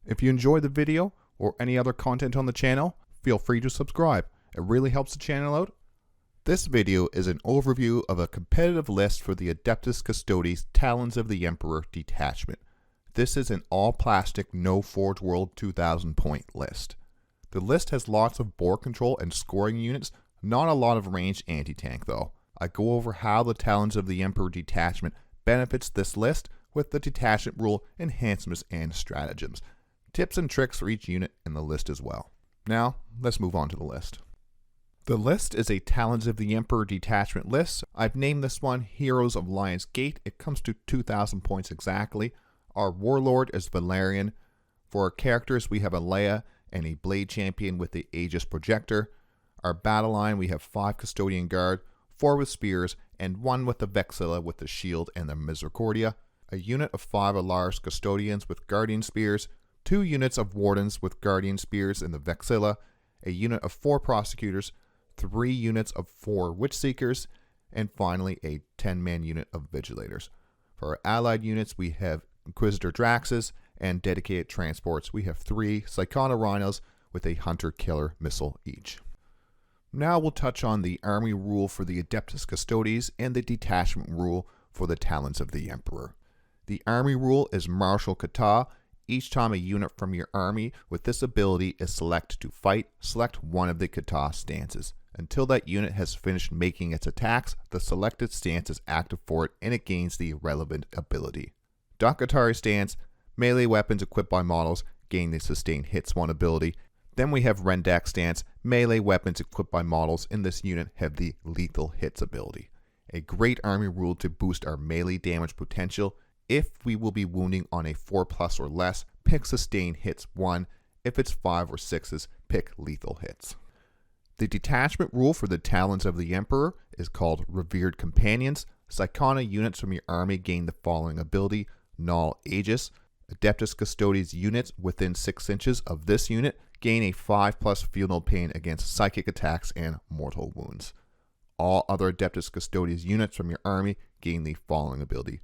If you enjoyed the video or any other content on the channel, feel free to subscribe. It really helps the channel out. This video is an overview of a competitive list for the Adeptus Custodes Talons of the Emperor Detachment. This is an all-plastic, no Forgeworld 2000 point list. The list has lots of board control and scoring units, not a lot of ranged anti-tank though. I go over how the Talons of the Emperor Detachment benefits this list with the detachment rule, enhancements, and stratagems. Tips and tricks for each unit in the list as well. Now, let's move on to the list. The list is a Talons of the Emperor Detachment list. I've named this one Heroes of Lion's Gate. It comes to 2,000 points exactly. Our Warlord is Valerian. For our characters, we have Aleya and a Bladechampion with the Aegis Projector. Our battle line, we have 5 Custodian Guard, 4 with Spears, and 1 with the Vexilla with the Shield and the Misericordia. A unit of 5 Allarus Custodians with Guardian Spears, 2 units of Wardens with Guardian Spears and the Vexilla, a unit of 4 Prosecutors, 3 units of 4 Witchseekers, and finally a 10-man unit of Vigilators. For our allied units, we have Inquisitor Draxus, and dedicated transports, we have 3 Psykana Rhinos with a Hunter-Killer missile each. Now we'll touch on the army rule for the Adeptus Custodes and the detachment rule for the Talons of the Emperor. The army rule is Martial Kata. Each time a unit from your army with this ability is selected to fight, select one of the Kata stances. Until that unit has finished making its attacks, the selected stance is active for it and it gains the relevant ability. Dakatari stance, melee weapons equipped by models gain the Sustained Hits 1 ability. Then we have Rendak stance, melee weapons equipped by models in this unit have the Lethal Hits ability. A great army rule to boost our melee damage potential. If we will be wounding on a 4+ or less, pick Sustained Hits 1. If it's 5 or 6s, pick Lethal Hits. The detachment rule for the Talons of the Emperor is called Revered Companions. Psykana units from your army gain the following ability: Null Aegis. Adeptus Custodes units within 6 inches of this unit gain a 5+ Feel No Pain against psychic attacks and mortal wounds. All other Adeptus Custodes units from your army gain the following ability: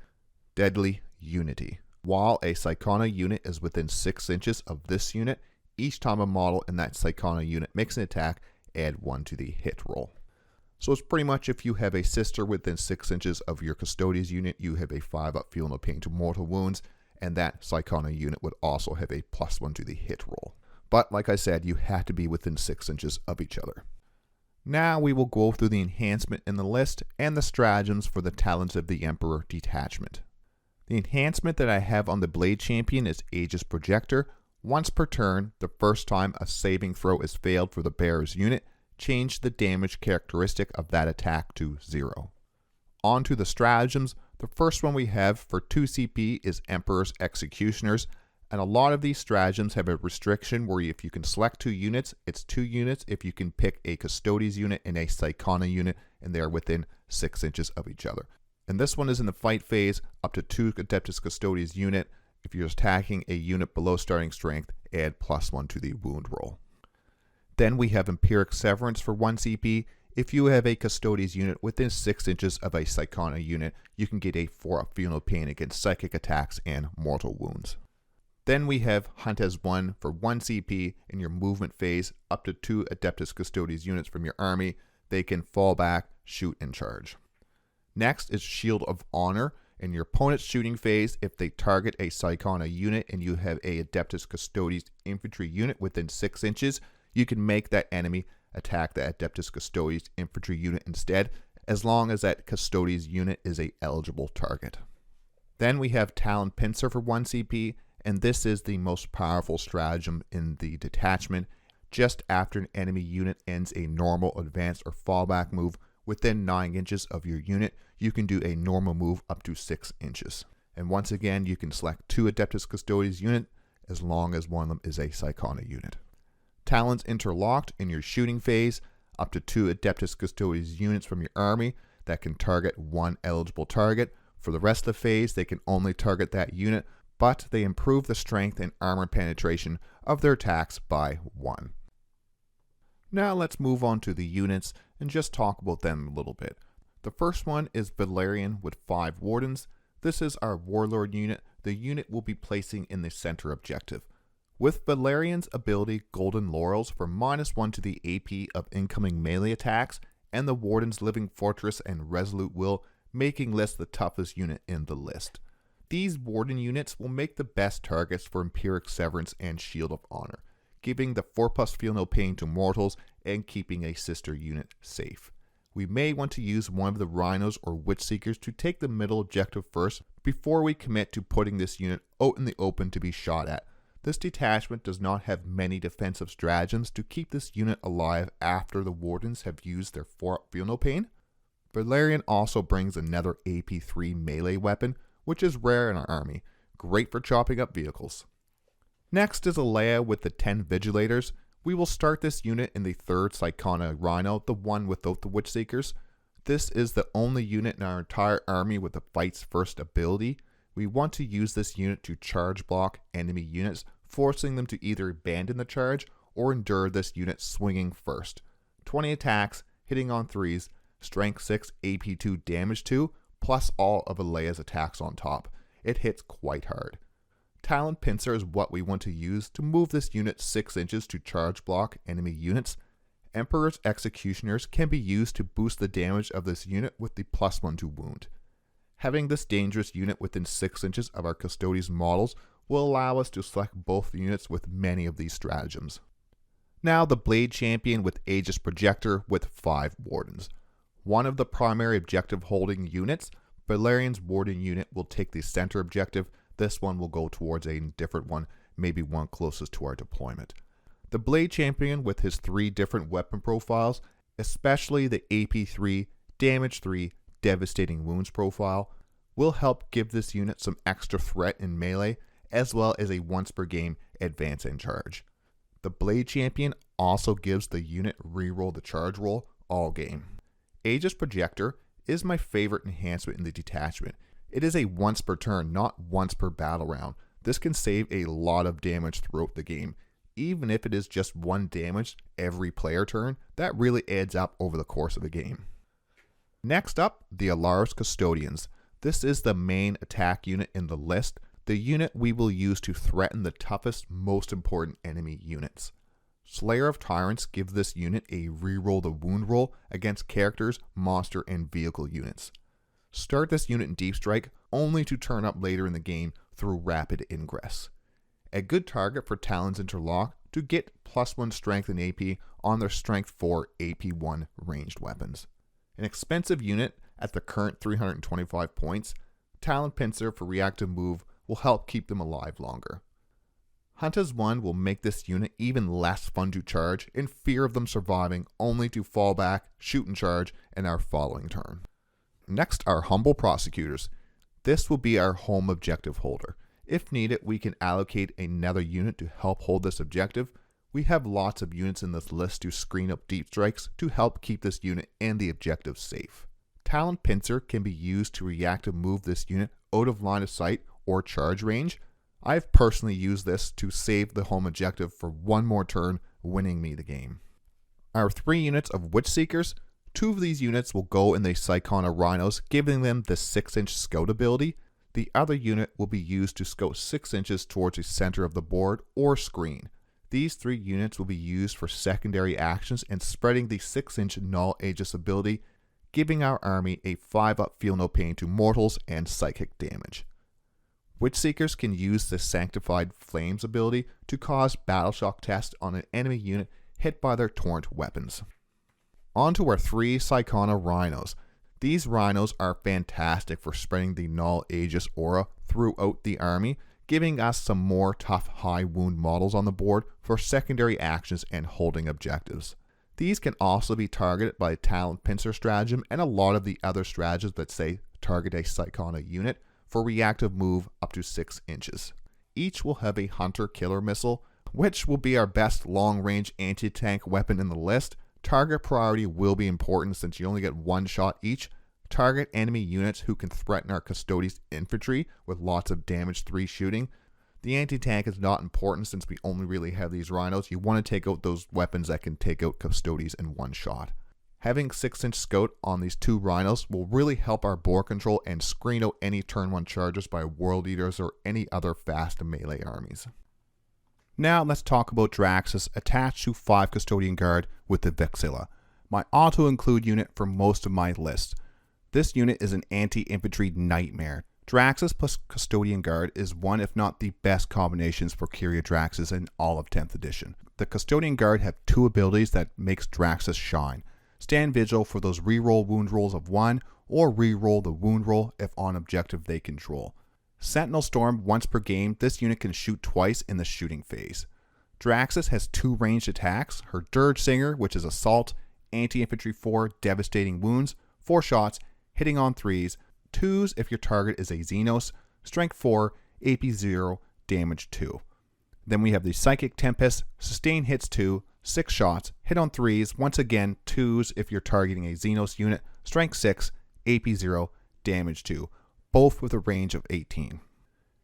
Deadly Unity. While a Psykana unit is within 6 inches of this unit, each time a model in that Psykana unit makes an attack, add 1 to the hit roll. So it's pretty much if you have a sister within 6 inches of your Custodes unit, you have a 5+ Feel No Pain to mortal wounds, and that Psykana unit would also have a +1 to the hit roll. But like I said, you have to be within 6 inches of each other. Now we will go through the enhancement in the list and the stratagems for the Talons of the Emperor Detachment. The enhancement that I have on the Bladechampion is Aegis Projector. Once per turn, the first time a saving throw is failed for the bearer's unit, change the damage characteristic of that attack to 0. On to the stratagems. The first one we have for 2 CP is Emperor's Executioners, and a lot of these stratagems have a restriction where if you can select 2 units, it's 2 units if you can pick a Custodes unit and a Psykana unit and they are within 6 inches of each other. And this one is in the fight phase, up to 2 Adeptus Custodes unit. If you're attacking a unit below starting strength, add +1 to the wound roll. Then we have Empiric Severance for 1 CP. If you have a Custodes unit within 6 inches of a Psykana unit, you can get a 4+ Feel No Pain against psychic attacks and mortal wounds. Then we have Hunt as 1 for 1 CP in your movement phase, up to 2 Adeptus Custodes units from your army. They can fall back, shoot, and charge. Next is Shield of Honor. In your opponent's shooting phase, if they target a Psykana unit and you have a Adeptus Custodes infantry unit within 6 inches, you can make that enemy attack the Adeptus Custodes infantry unit instead, as long as that Custodes unit is a eligible target. Then we have Talon Pincer for 1 CP, and this is the most powerful stratagem in the detachment. Just after an enemy unit ends a normal, advanced, or fallback move within 9 inches of your unit, you can do a normal move up to 6 inches. And once again, you can select 2 Adeptus Custodes unit as long as one of them is a Psykana unit. Talons Interlocked in your shooting phase, up to 2 Adeptus Custodes units from your army that can target 1 eligible target. For the rest of the phase, they can only target that unit, but they improve the strength and armor penetration of their attacks by 1. Now let's move on to the units and just talk about them a little bit. The first one is Valerian with 5 Wardens. This is our Warlord unit. The unit will be placing in the center objective. With Valerian's ability Golden Laurels for -1 to the AP of incoming melee attacks, and the Warden's Living Fortress and Resolute Will making this the toughest unit in the list. These Warden units will make the best targets for Empiric Severance and Shield of Honor, giving the 4+ Feel No Pain to mortals and keeping a sister unit safe. We may want to use one of the Rhinos or Witchseekers to take the middle objective first before we commit to putting this unit out in the open to be shot at. This detachment does not have many defensive stratagems to keep this unit alive after the Wardens have used their 4+ Feel No Pain. Valerian also brings another AP3 melee weapon, which is rare in our army, great for chopping up vehicles. Next is Aleya with the 10 Vigilators. We will start this unit in the 3rd Psykana Rhino, the one without the Witchseekers. This is the only unit in our entire army with the Fight's First ability. We want to use this unit to charge block enemy units, forcing them to either abandon the charge or endure this unit swinging first. 20 attacks, hitting on 3s, strength 6, AP 2, damage 2, plus all of Aleya's attacks on top. It hits quite hard. Talon Pincer is what we want to use to move this unit 6 inches to charge block enemy units. Emperor's Executioners can be used to boost the damage of this unit with the +1 to wound. Having this dangerous unit within 6 inches of our Custodes models will allow us to select both units with many of these stratagems. Now the Bladechampion with Aegis Projector with 5 Wardens. One of the primary objective holding units, Valerian's Warden unit, will take the center objective. This one will go towards a different one, maybe one closest to our deployment. The Bladechampion with his 3 different weapon profiles, especially the AP3, Damage 3, Devastating Wounds profile, will help give this unit some extra threat in melee, as well as a once per game advance and charge. The Bladechampion also gives the unit reroll the charge roll all game. Aegis Projector is my favorite enhancement in the detachment. It is a once per turn, not once per battle round. This can save a lot of damage throughout the game. Even if it is just 1 damage every player turn, that really adds up over the course of the game. Next up, the Allarus Custodians. This is the main attack unit in the list, the unit we will use to threaten the toughest, most important enemy units. Slayer of Tyrants gives this unit a reroll the wound roll against characters, monster, and vehicle units. Start this unit in Deep Strike only to turn up later in the game through rapid ingress. A good target for Talon's Interlock to get +1 strength and AP on their strength 4 AP1 ranged weapons. An expensive unit at the current 325 points, Talon Pincer for reactive move will help keep them alive longer. Hunt as 1 will make this unit even less fun to charge in fear of them surviving only to fall back, shoot and charge in our following turn. Next are Humble Prosecutors. This will be our home objective holder. If needed, we can allocate another unit to help hold this objective. We have lots of units in this list to screen up deep strikes to help keep this unit and the objective safe. Talon Pincer can be used to reactive move this unit out of line of sight or charge range. I've personally used this to save the home objective for 1 more turn, winning me the game. Our 3 units of Witchseekers, 2 of these units will go in the Psykana Rhinos, giving them the 6-inch scout ability. The other unit will be used to scout 6 inches towards the center of the board or screen. These 3 units will be used for secondary actions and spreading the 6-inch Null Aegis ability, giving our army a 5+ Feel No Pain to mortals and psychic damage. Witchseekers can use the Sanctified Flames ability to cause battle shock tests on an enemy unit hit by their torrent weapons. On to our 3 Psykana Rhinos. These Rhinos are fantastic for spreading the Null Aegis aura throughout the army, giving us some more tough high wound models on the board for secondary actions and holding objectives. These can also be targeted by Talon Pincer stratagem and a lot of the other stratagems that say target a Psykana unit for reactive move up to 6 inches. Each will have a Hunter Killer Missile, which will be our best long-range anti-tank weapon in the list. Target priority will be important since you only get 1 shot each. Target enemy units who can threaten our Custodes infantry with lots of damage 3 shooting. The anti-tank is not important since we only really have these Rhinos. You want to take out those weapons that can take out Custodes in 1 shot. Having 6-inch scout on these 2 rhinos will really help our board control and screen out any turn 1 charges by World Eaters or any other fast melee armies. Now let's talk about Draxus attached to 5 Custodian Guard with the Vexilla, my auto-include unit for most of my list. This unit is an anti-infantry nightmare. Draxus plus Custodian Guard is one if not the best combinations for Kyria Draxus in all of 10th edition. The Custodian Guard have 2 abilities that makes Draxus shine. Stand Vigil for those reroll wound rolls of 1, or reroll the wound roll if on objective they control. Sentinel Storm once per game, this unit can shoot twice in the shooting phase. Draxus has 2 ranged attacks, her Dirge Singer, which is Assault, Anti-Infantry 4, Devastating Wounds, 4 shots, hitting on 3s, 2s if your target is a Xenos, Strength 4, AP 0, Damage 2. Then we have the Psychic Tempest, Sustain hits 2, 6 shots, hit on 3s, once again 2s if you're targeting a Xenos unit, Strength 6, AP 0, Damage 2, both with a range of 18.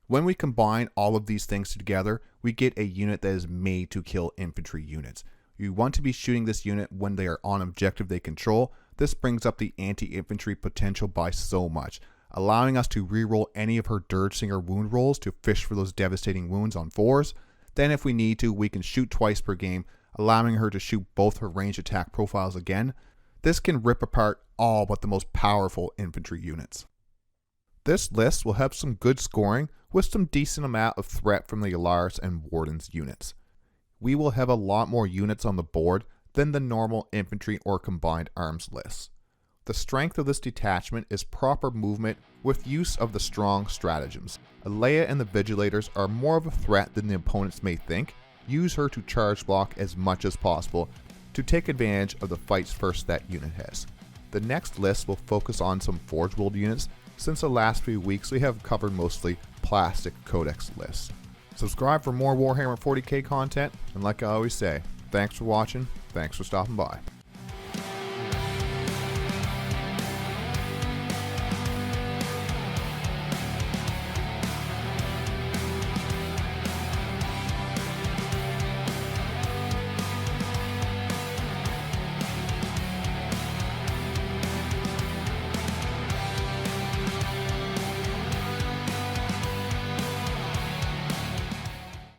When we combine all of these things together, we get a unit that is made to kill infantry units. You want to be shooting this unit when they are on objective they control. This brings up the anti-infantry potential by so much, allowing us to reroll any of her Dirge Singer wound rolls to fish for those devastating wounds on 4s. Then if we need to, we can shoot twice per game, allowing her to shoot both her range attack profiles again. This can rip apart all but the most powerful infantry units. This list will have some good scoring with some decent amount of threat from the Allarus and Wardens units. We will have a lot more units on the board than the normal infantry or combined arms lists. The strength of this detachment is proper movement with use of the strong stratagems. Aleya and the Vigilators are more of a threat than the opponents may think. Use her to charge block as much as possible to take advantage of the fights first that unit has. The next list will focus on some Forgeworld units. Since the last few weeks we have covered mostly Plastic Codex lists. Subscribe for more Warhammer 40k content, and like I always say, thanks for watching, thanks for stopping by.